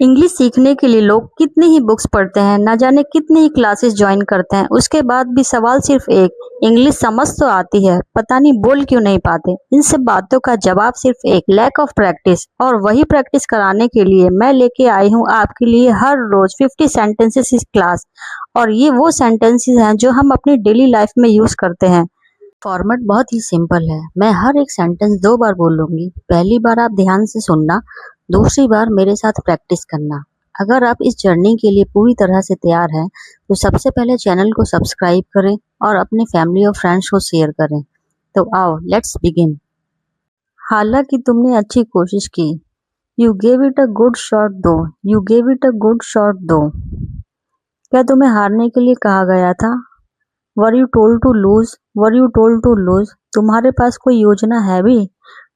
English सीखने के लिए लोग कितनी ही बुक्स पढ़ते हैं, ना जाने कितनी ही क्लासेस ज्वाइन करते हैं, उसके बाद भी सवाल सिर्फ एक, इंग्लिश समझ तो आती है, पता नहीं बोल क्यों नहीं पाते। इन सब बातों का जवाब सिर्फ एक, लैक ऑफ प्रैक्टिस। और वही प्रैक्टिस कराने के लिए मैं लेके आई हूँ आपके लिए हर रोज 50 सेंटेंसेस इस क्लास। और ये वो सेंटेंसेस हैं जो हम अपनी डेली लाइफ में यूज करते हैं। फॉर्मेट बहुत ही सिंपल है। मैं हर एक सेंटेंस 2 बार बोलूंगी। पहली बार आप ध्यान से सुनना, दूसरी बार मेरे साथ प्रैक्टिस करना। अगर आप इस जर्नी के लिए पूरी तरह से तैयार हैं, तो सबसे पहले चैनल को सब्सक्राइब करें और अपने फैमिली और फ्रेंड्स को शेयर करें। तो आओ लेट्स बिगिन। हालांकि तुमने अच्छी कोशिश की। You gave it a good shot though. You gave it a good shot though. क्या तुम्हें हारने के लिए कहा गया था? Were you told to lose? Were you told to lose? तुम्हारे पास कोई योजना है भी?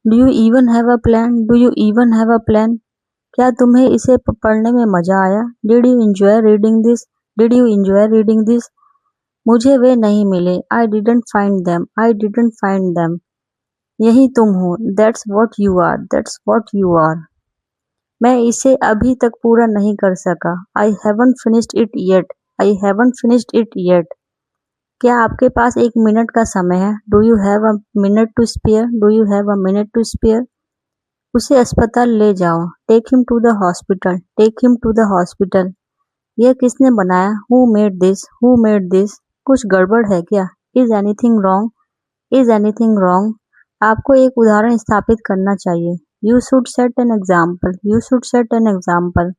Do you even have a plan? Do you even have a plan? क्या तुम्हें इसे पढ़ने में मजा आया? Did you enjoy reading this? Did you enjoy reading this? मुझे वे नहीं मिले। I didn't find them. I didn't find them. यही तुम हो। That's what you are. That's what you are. मैं इसे अभी तक पूरा नहीं कर सका। I haven't finished it yet. I haven't finished it yet. क्या आपके पास 1 मिनट का समय है? Do you have a minute to spare? Do you have a minute to spare? उसे अस्पताल ले जाओ। Take him to the hospital. Take him to the hospital. यह किसने बनाया? Who made this? Who made this? कुछ गड़बड़ है क्या? Is anything wrong? Is anything wrong? आपको एक उदाहरण स्थापित करना चाहिए। You should set an example. You should set an example.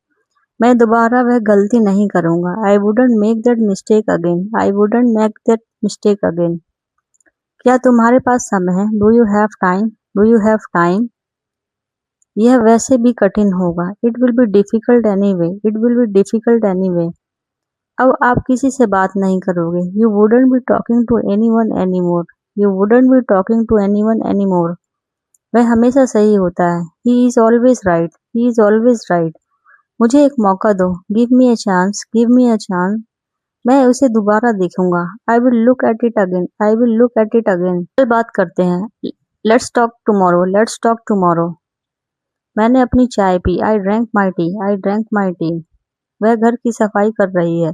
मैं दोबारा वह गलती नहीं करूंगा। I wouldn't make that mistake again. I wouldn't make that mistake again. क्या तुम्हारे पास समय है? Do you have time? Do you have time? यह वैसे भी कठिन होगा। It will be difficult anyway. It will be difficult anyway. अब आप किसी से बात नहीं करोगे। You wouldn't be talking to anyone anymore. You wouldn't be talking to anyone anymore. वह हमेशा सही होता है। He is always right. He is always right. मुझे एक मौका दो। Give me a chance. Give me a chance. मैं उसे दोबारा देखूंगा। आई will look at it again. I will look at it again. कल बात करते हैं। Let's talk tomorrow. Let's talk tomorrow. मैंने अपनी चाय पी। I drank my tea. I drank my tea. वह घर की सफाई कर रही है।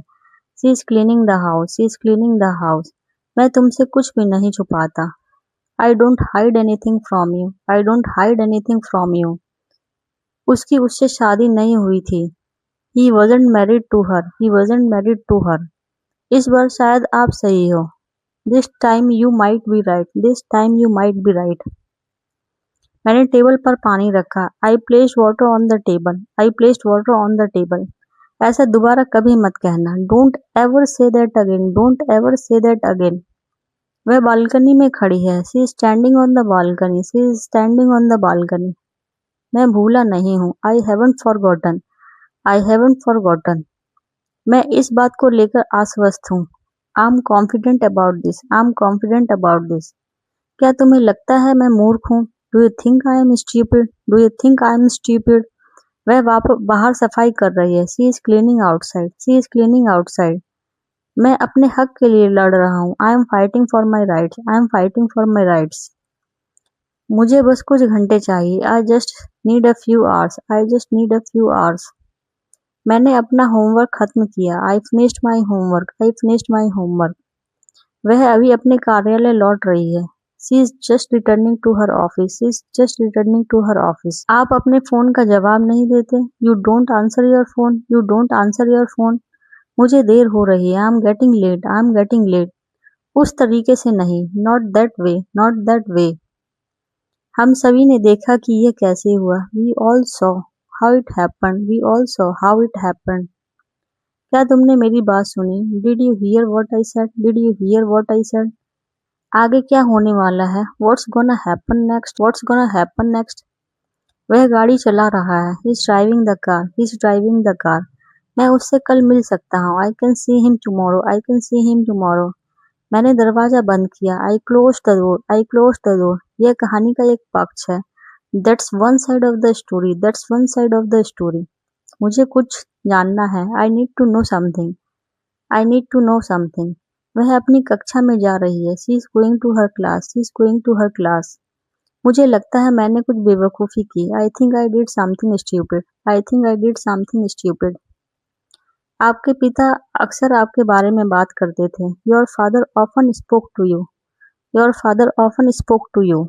She is cleaning the house. She is cleaning the house. मैं तुमसे कुछ भी नहीं छुपाता। I don't hide anything from you. I don't hide anything from you. उसकी उससे शादी नहीं हुई थी। He wasn't married to her. He wasn't married to her. इस बार शायद आप सही हो। This time you might be right. This time you might be right. मैंने टेबल पर पानी रखा। I placed water on the table. I placed water on the table. ऐसा दोबारा कभी मत कहना। Don't ever say that again. Don't ever say that again. वह बालकनी में खड़ी है। She is standing on the balcony. She is standing on the balcony. मैं भूला नहीं हूँ। I haven't forgotten. I haven't forgotten. मैं इस बात को लेकर आश्वस्त हूँ। I am confident about this. I am confident about this. क्या तुम्हें लगता है मैं मूर्ख हूँ? Do you think I am stupid? Do you think I am stupid? वह बाहर सफाई कर रही है। She is cleaning outside. She is cleaning outside. मैं अपने हक के लिए लड़ रहा हूँ। I am fighting for my rights. I am fighting for my rights. मुझे बस कुछ घंटे चाहिए। I just need a few hours. I just need a few hours. मैंने अपना होमवर्क खत्म किया। I finished my homework. I finished my homework. वह अभी अपने कार्यालय लौट रही है। She is just returning to her office. She is just returning to her office. आप अपने फोन का जवाब नहीं देते। You don't answer your phone. You don't answer your phone. मुझे देर हो रही है। आई am getting late. I am getting late. उस तरीके से नहीं। Not that way. Not that way. हम सभी ने देखा कि यह कैसे हुआ। We all saw how it happened. We all saw how it happened. क्या तुमने मेरी बात सुनी? Did you hear what I said? Did you hear what I said? आगे क्या होने वाला है? What's gonna happen next? What's gonna happen next? वह गाड़ी चला रहा है। He is driving the car. He is driving the car. मैं उससे कल मिल सकता हूँ। I can see him tomorrow. I can see him tomorrow. मैंने दरवाजा बंद किया। I close the door. I close the door. यह कहानी का एक पक्ष है। That's one side of the story. That's one side of the story. मुझे कुछ जानना है। I need to know something. I need to know something. वह अपनी कक्षा में जा रही है। She is going to her class. She is going to her class. मुझे लगता है मैंने कुछ बेवकूफ़ी की। I think I did something stupid. I think I did something stupid. आपके पिता अक्सर आपके बारे में बात करते थे। Your father often spoke to you. Your father often spoke to you.